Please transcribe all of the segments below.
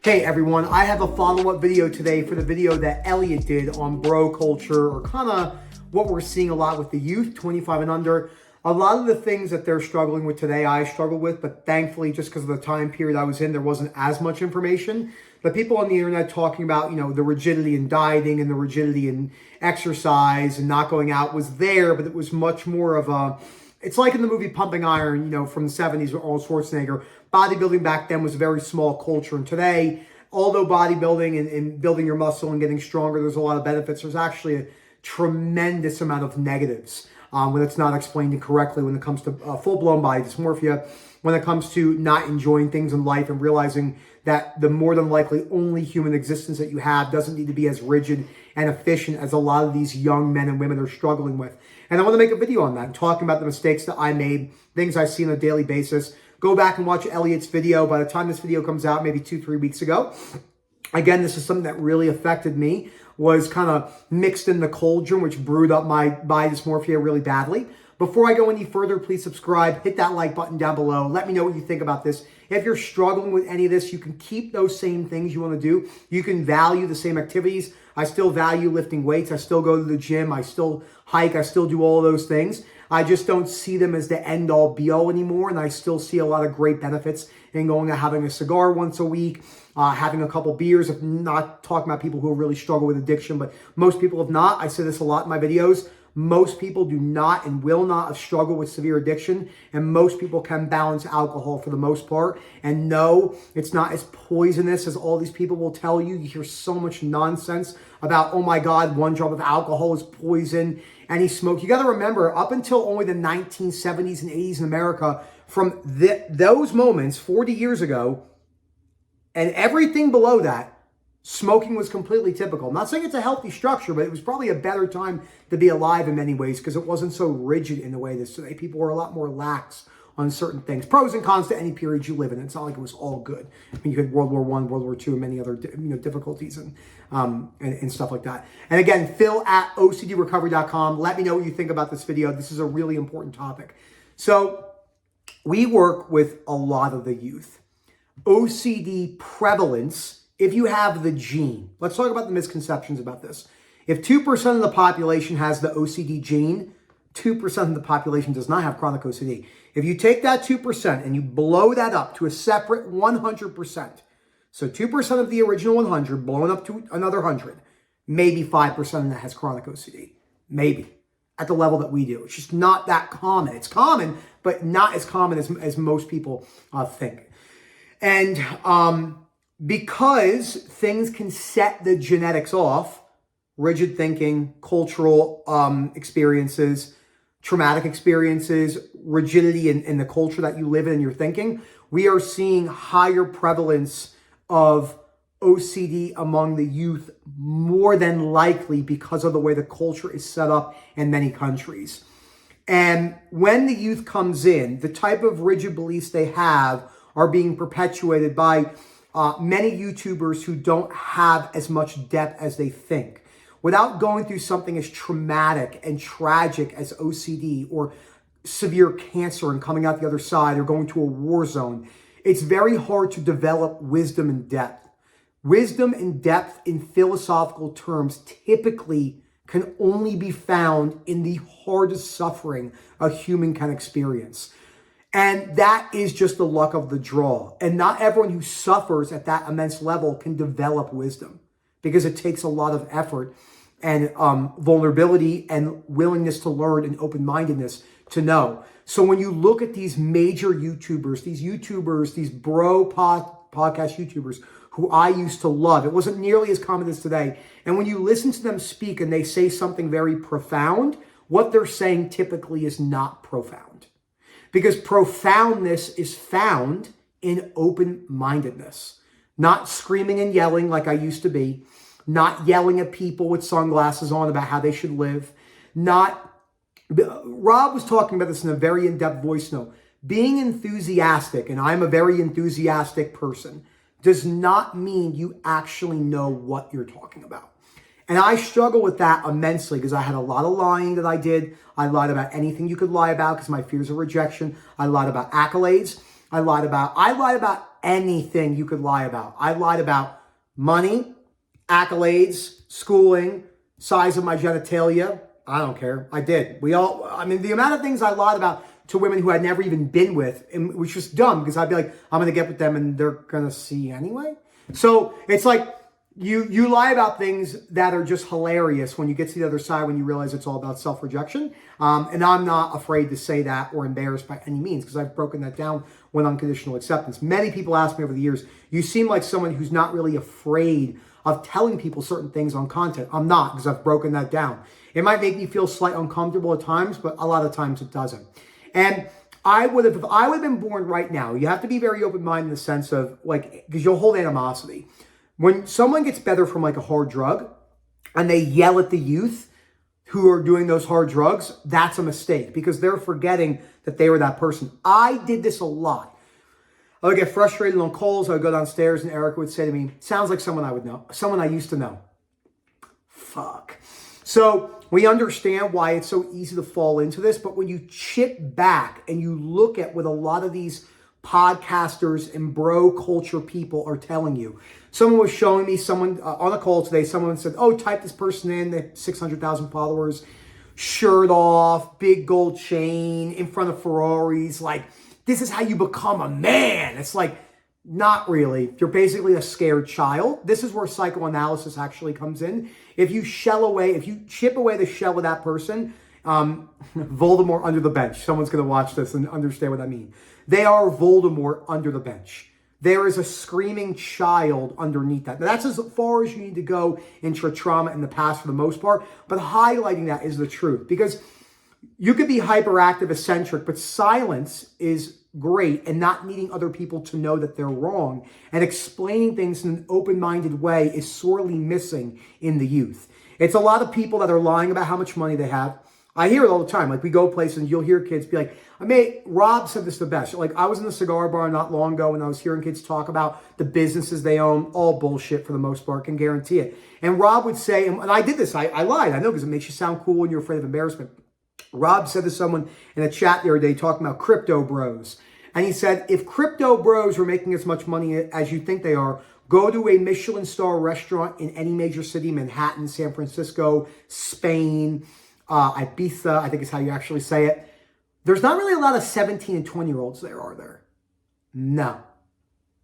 Hey everyone, I have a follow-up video today for the video that Elliot did on bro culture, or kind of what we're seeing a lot with the youth, 25 and under. A lot of the things that they're struggling with today, I struggle with, but thankfully, just because of the time period I was in, there wasn't as much information. The people on the internet talking about, the rigidity in dieting and the rigidity in exercise and not going out was there, but it was much more of a, it's like in the movie Pumping Iron, from the 70s with Arnold Schwarzenegger. Bodybuilding back then was a very small culture. And today, although bodybuilding and building your muscle and getting stronger, there's a lot of benefits. There's actually a tremendous amount of negatives when it's not explained correctly when it comes to full-blown body dysmorphia, when it comes to not enjoying things in life and realizing that the more than likely only human existence that you have doesn't need to be as rigid and efficient as a lot of these young men and women are struggling with. And I want to make a video on that, talking about the mistakes that I made, things I see on a daily basis. Go back and watch Elliot's video. By the time this video comes out, maybe 2-3 weeks ago. Again, this is something that really affected me, was kind of mixed in the cauldron, which brewed up my body dysmorphia really badly. Before I go any further, please subscribe, hit that like button down below. Let me know what you think about this. If you're struggling with any of this, you can keep those same things you want to do. You can value the same activities. I still value lifting weights. I still go to the gym. I still hike. I still do all those things. I just don't see them as the end-all, be-all anymore, and I still see a lot of great benefits in going and having a cigar once a week, having a couple beers. I'm not talking about people who really struggle with addiction, but most people have not. I say this a lot in my videos. Most people do not and will not struggle with severe addiction, and most people can balance alcohol for the most part. And no, it's not as poisonous as all these people will tell you. You hear so much nonsense about, oh my God, 1 drop of alcohol is poison, any smoke. You got to remember, up until only the 1970s and 80s in America, from those moments 40 years ago and everything below that, smoking was completely typical. I'm not saying it's a healthy structure, but it was probably a better time to be alive in many ways because it wasn't so rigid in the way that today. People were a lot more lax on certain things. Pros and cons to any period you live in. It's not like it was all good. I mean, you had World War I, World War II, and many other difficulties and stuff like that. And again, phil@ocdrecovery.com. Let me know what you think about this video. This is a really important topic. So we work with a lot of the youth. OCD prevalence, if you have the gene, let's talk about the misconceptions about this. If 2% of the population has the OCD gene, 2% of the population does not have chronic OCD. If you take that 2% and you blow that up to a separate 100%, so 2% of the original 100 blown up to another 100, maybe 5% of that has chronic OCD. Maybe. At the level that we do. It's just not that common. It's common, but not as common as most people think. And because things can set the genetics off, rigid thinking, cultural experiences, traumatic experiences, rigidity in the culture that you live in and you're thinking, we are seeing higher prevalence of OCD among the youth more than likely because of the way the culture is set up in many countries. And when the youth comes in, the type of rigid beliefs they have are being perpetuated by many YouTubers who don't have as much depth as they think. Without going through something as traumatic and tragic as OCD or severe cancer and coming out the other side or going to a war zone, it's very hard to develop wisdom and depth. Wisdom and depth in philosophical terms typically can only be found in the hardest suffering a human can experience. And that is just the luck of the draw. And not everyone who suffers at that immense level can develop wisdom because it takes a lot of effort and vulnerability and willingness to learn and open-mindedness to know. So when you look at these major YouTubers, these bro podcast YouTubers who I used to love, it wasn't nearly as common as today. And when you listen to them speak and they say something very profound, what they're saying typically is not profound. Because profoundness is found in open-mindedness. Not screaming and yelling like I used to be. Not yelling at people with sunglasses on about how they should live. Rob was talking about this in a very in-depth voice note. Being enthusiastic, and I'm a very enthusiastic person, does not mean you actually know what you're talking about. And I struggle with that immensely because I had a lot of lying that I did. I lied about anything you could lie about because my fears of rejection. I lied about accolades. I lied about anything you could lie about. I lied about money, accolades, schooling, size of my genitalia. I don't care. I did. The amount of things I lied about to women who I'd never even been with, and it was just dumb because I'd be like, I'm going to get with them and they're going to see anyway. So it's like you lie about things that are just hilarious when you get to the other side, when you realize it's all about self-rejection. And I'm not afraid to say that or embarrassed by any means because I've broken that down with unconditional acceptance. Many people ask me over the years, you seem like someone who's not really afraid of telling people certain things on content. I'm not, because I've broken that down. It might make me feel slightly uncomfortable at times, but a lot of times it doesn't. And if I would have been born right now, you have to be very open-minded in the sense of, like, because you'll hold animosity. When someone gets better from like a hard drug and they yell at the youth who are doing those hard drugs, that's a mistake because they're forgetting that they were that person. I did this a lot. I would get frustrated on calls. I would go downstairs and Erica would say to me, sounds like someone I would know, someone I used to know. Fuck. So we understand why it's so easy to fall into this, but when you chip back and you look at what a lot of these podcasters and bro culture people are telling you. Someone was showing me on a call today, someone said, oh, type this person in, they have 600,000 followers, shirt off, big gold chain, in front of Ferraris, like, this is how you become a man. It's like, not really. You're basically a scared child. This is where psychoanalysis actually comes in. If you chip away the shell of that person, Voldemort under the bench. Someone's going to watch this and understand what I mean. They are Voldemort under the bench. There is a screaming child underneath that. Now, that's as far as you need to go into trauma in the past for the most part, but highlighting that is the truth. Because you could be hyperactive, eccentric, but silence is great, and not needing other people to know that they're wrong and explaining things in an open-minded way is sorely missing in the youth. It's a lot of people that are lying about how much money they have. I hear it all the time. Like, we go places and you'll hear kids be like, Rob said this the best. Like, I was in the cigar bar not long ago and I was hearing kids talk about the businesses they own, all bullshit for the most part, can guarantee it. And Rob would say, and I did this, I lied, I know, because it makes you sound cool and you're afraid of embarrassment. Rob said to someone in a chat the other day talking about crypto bros. And he said, if crypto bros were making as much money as you think they are, go to a Michelin star restaurant in any major city, Manhattan, San Francisco, Spain, Ibiza, I think is how you actually say it. There's not really a lot of 17 and 20-year-olds there, are there? No.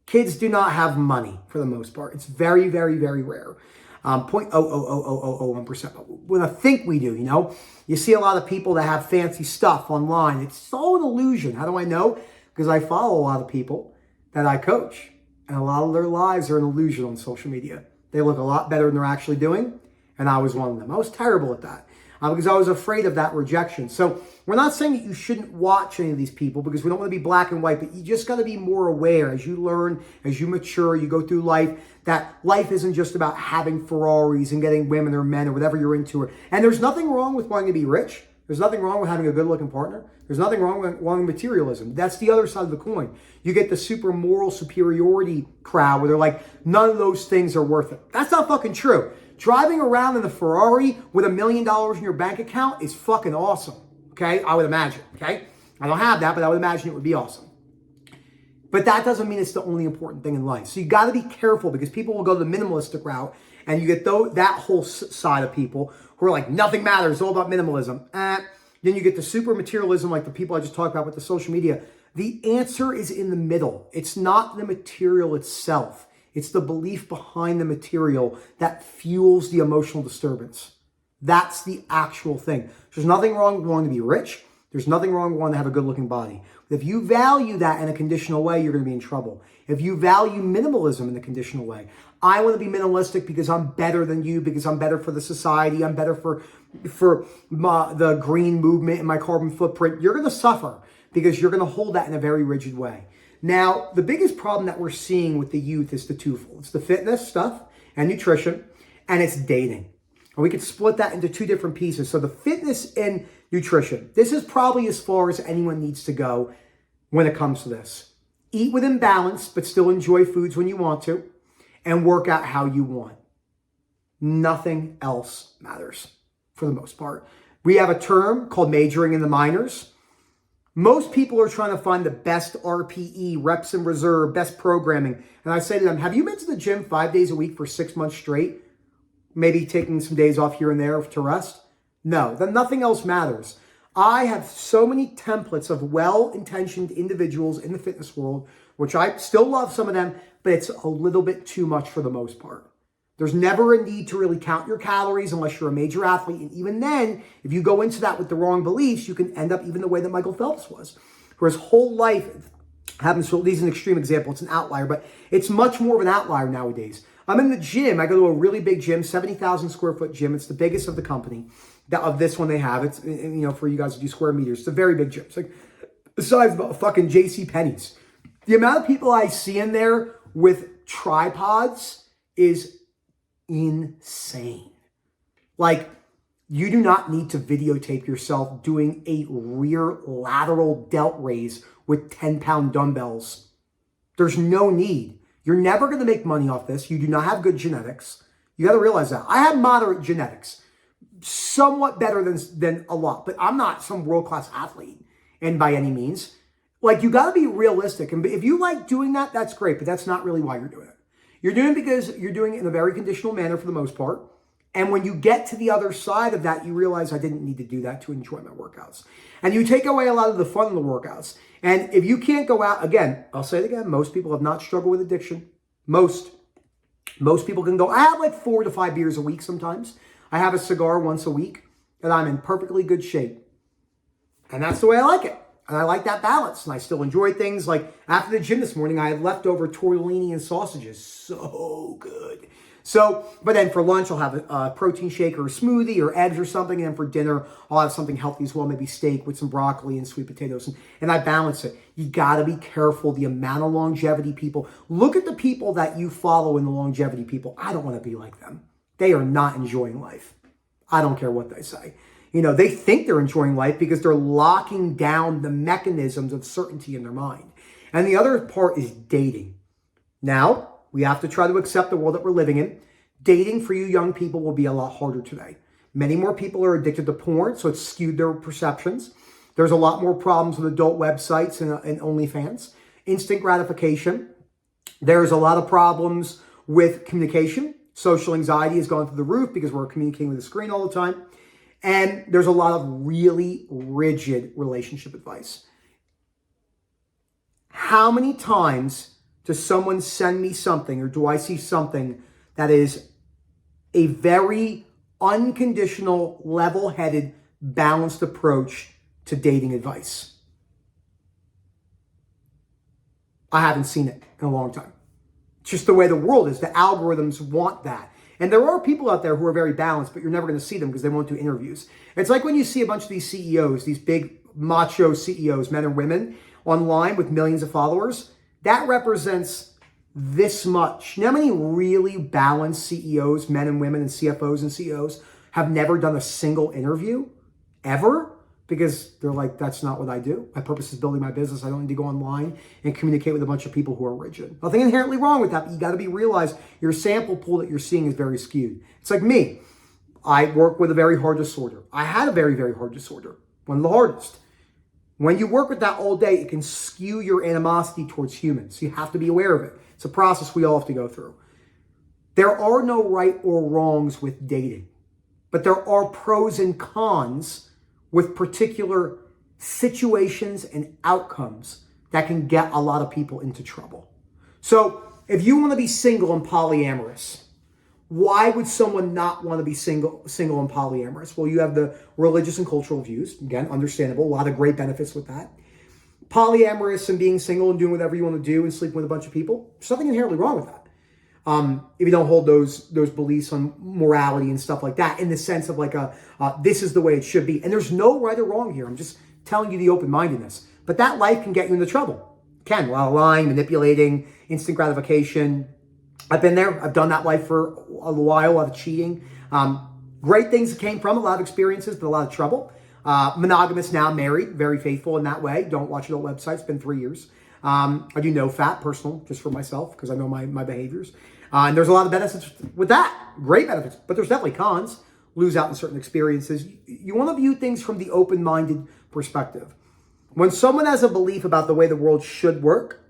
Kids do not have money for the most part. It's very, very, very rare. 0.00001%. When I think we do, you see a lot of people that have fancy stuff online. It's all an illusion. How do I know? Because I follow a lot of people that I coach, and a lot of their lives are an illusion on social media. They look a lot better than they're actually doing, and I was one of them. I was terrible at that because I was afraid of that rejection. So we're not saying that you shouldn't watch any of these people because we don't want to be black and white, but you just got to be more aware as you learn, as you mature, you go through life, that life isn't just about having Ferraris and getting women or men or whatever you're into. And there's nothing wrong with wanting to be rich. There's nothing wrong with having a good-looking partner. There's nothing wrong with wanting materialism. That's the other side of the coin. You get the super moral superiority crowd where they're like, none of those things are worth it. That's not fucking true. Driving around in a Ferrari with $1 million in your bank account is fucking awesome. Okay? I would imagine. Okay? I don't have that, but I would imagine it would be awesome. But that doesn't mean it's the only important thing in life. So you got to be careful because people will go the minimalistic route and you get that whole side of people who are like, nothing matters, it's all about minimalism. Then you get the super materialism like the people I just talked about with the social media. The answer is in the middle. It's not the material itself. It's the belief behind the material that fuels the emotional disturbance. That's the actual thing. There's nothing wrong with wanting to be rich. There's nothing wrong with wanting to have a good-looking body. But if you value that in a conditional way, you're going to be in trouble. If you value minimalism in a conditional way, I want to be minimalistic because I'm better than you, because I'm better for the society, I'm better for the green movement and my carbon footprint, you're going to suffer because you're going to hold that in a very rigid way. Now, the biggest problem that we're seeing with the youth is the twofold. It's the fitness stuff and nutrition, and it's dating. And we could split that into two different pieces. So the fitness and nutrition. This is probably as far as anyone needs to go when it comes to this. Eat within balance, but still enjoy foods when you want to, and work out how you want. Nothing else matters for the most part. We have a term called majoring in the minors. Most people are trying to find the best RPE, reps in reserve, best programming. And I say to them, have you been to the gym 5 days a week for 6 months straight? Maybe taking some days off here and there to rest? No, then nothing else matters. I have so many templates of well-intentioned individuals in the fitness world, which I still love some of them, but it's a little bit too much for the most part. There's never a need to really count your calories unless you're a major athlete. And even then, if you go into that with the wrong beliefs, you can end up even the way that Michael Phelps was. For his whole life, happens to, these are an extreme example, it's an outlier, but it's much more of an outlier nowadays. I'm in the gym. I go to a really big gym, 70,000 square foot gym. It's the biggest of the company, of this one they have. It's, for you guys to do square meters. It's a very big gym. It's like the size of a fucking J.C. Penney's. The amount of people I see in there with tripods is insane. Like, you do not need to videotape yourself doing a rear lateral delt raise with 10-pound dumbbells. There's no need. You're never going to make money off this. You do not have good genetics. You got to realize that. I have moderate genetics, somewhat better than a lot, but I'm not some world-class athlete, and by any means. Like, you got to be realistic. And if you like doing that, that's great, but that's not really why you're doing it. You're doing it because you're doing it in a very conditional manner for the most part. And when you get to the other side of that, you realize I didn't need to do that to enjoy my workouts. And you take away a lot of the fun of the workouts. And if you can't go out, again, I'll say it again, most people have not struggled with addiction. Most people can go, I have like 4 to 5 beers a week sometimes. I have a cigar once a week, and I'm in perfectly good shape. And that's the way I like it. And I like that balance. And I still enjoy things like after the gym this morning, I had leftover tortellini and sausages. So good. So, but then for lunch, I'll have a protein shake or a smoothie or eggs or something. And then for dinner, I'll have something healthy as well, maybe steak with some broccoli and sweet potatoes. And I balance it. You got to be careful. The amount of longevity people. Look at the people that you follow in the longevity people. I don't want to be like them. They are not enjoying life. I don't care what they say. They think they're enjoying life because they're locking down the mechanisms of certainty in their mind. And the other part is dating. Now, we have to try to accept the world that we're living in. Dating for you young people will be a lot harder today. Many more people are addicted to porn, so it's skewed their perceptions. There's a lot more problems with adult websites and OnlyFans. Instant gratification. There's a lot of problems with communication. Social anxiety has gone through the roof because we're communicating with the screen all the time. And there's a lot of really rigid relationship advice. How many times does someone send me something or do I see something that is a very unconditional, level-headed, balanced approach to dating advice? I haven't seen it in a long time. It's just the way the world is. The algorithms want that. And there are people out there who are very balanced, but you're never going to see them because they won't do interviews. It's like when you see a bunch of these CEOs, these big macho CEOs, men and women, online with millions of followers. That represents this much. You know how many really balanced CEOs, men and women, and CFOs and CEOs have never done a single interview ever? Because they're like, that's not what I do. My purpose is building my business. I don't need to go online and communicate with a bunch of people who are rigid. Nothing inherently wrong with that, but you got to realize your sample pool that you're seeing is very skewed. It's like me. I work with a very hard disorder. I had a very, very hard disorder. One of the hardest. When you work with that all day, it can skew your animosity towards humans. You have to be aware of it. It's a process we all have to go through. There are no right or wrongs with dating, but there are pros and cons with particular situations and outcomes that can get a lot of people into trouble. So if you want to be single and polyamorous, why would someone not want to be single and polyamorous? Well, you have the religious and cultural views. Again, understandable. A lot of great benefits with that. Polyamorous and being single and doing whatever you want to do and sleeping with a bunch of people. There's nothing inherently wrong with that. If you don't hold those beliefs on morality and stuff like that, in the sense of like this is the way it should be. And there's no right or wrong here. I'm just telling you the open-mindedness. But that life can get you into trouble. It can. A lot of lying, manipulating, instant gratification. I've been there. I've done that life for a while, a lot of cheating. Great things that came from a lot of experiences, but a lot of trouble. Monogamous now, married, very faithful in that way. Don't watch adult websites. It's been 3 years. I do no fat, personal, just for myself, because I know my behaviors. And there's a lot of benefits with that. Great benefits. But there's definitely cons. Lose out in certain experiences. You want to view things from the open-minded perspective. When someone has a belief about the way the world should work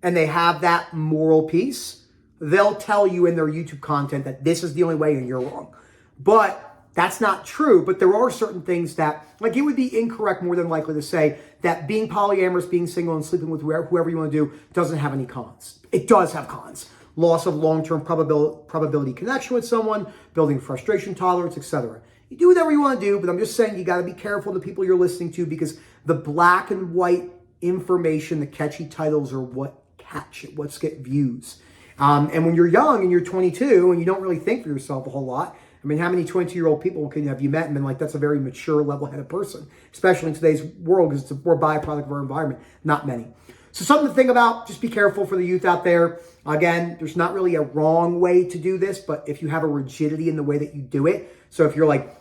and they have that moral piece, they'll tell you in their YouTube content that this is the only way and you're wrong. But that's not true. But there are certain things that, like, it would be incorrect more than likely to say that being polyamorous, being single, and sleeping with whoever you want to do doesn't have any cons. It does have cons. Loss of long-term probability connection with someone, building frustration tolerance, etc. You do whatever you want to do, but I'm just saying you got to be careful of the people you're listening to, because the black and white information, the catchy titles are what catch it, what's get views. And when you're young and you're 22 and you don't really think for yourself a whole lot, I mean, how many 22-year-old people have you met and been like, that's a very mature, level-headed person, especially in today's world, because we're a byproduct of our environment? Not many. So something to think about. Just be careful for the youth out there. Again, there's not really a wrong way to do this, but if you have a rigidity in the way that you do it, so if you're like,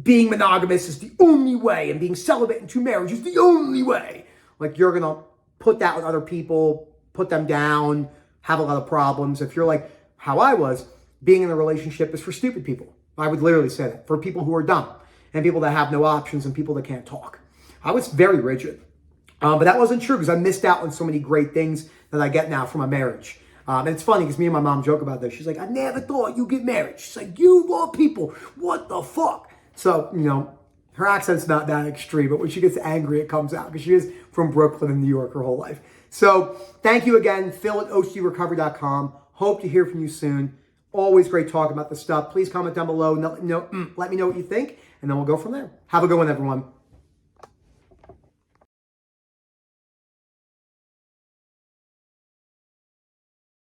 being monogamous is the only way and being celibate into marriage is the only way, like, you're going to put that with other people, put them down, have a lot of problems. If you're like how I was, being in a relationship is for stupid people. I would literally say that. For people who are dumb and people that have no options and people that can't talk. I was very rigid. But that wasn't true, because I missed out on so many great things that I get now from a marriage. And it's funny because me and my mom joke about this. She's like, I never thought you'd get married. She's like, you love people. What the fuck? So, her accent's not that extreme, but when she gets angry, it comes out, because she is from Brooklyn and New York her whole life. So thank you again, Phil at ocrecovery.com. Hope to hear from you soon. Always great talking about this stuff. Please comment down below. Let me know what you think, and then we'll go from there. Have a good one, everyone.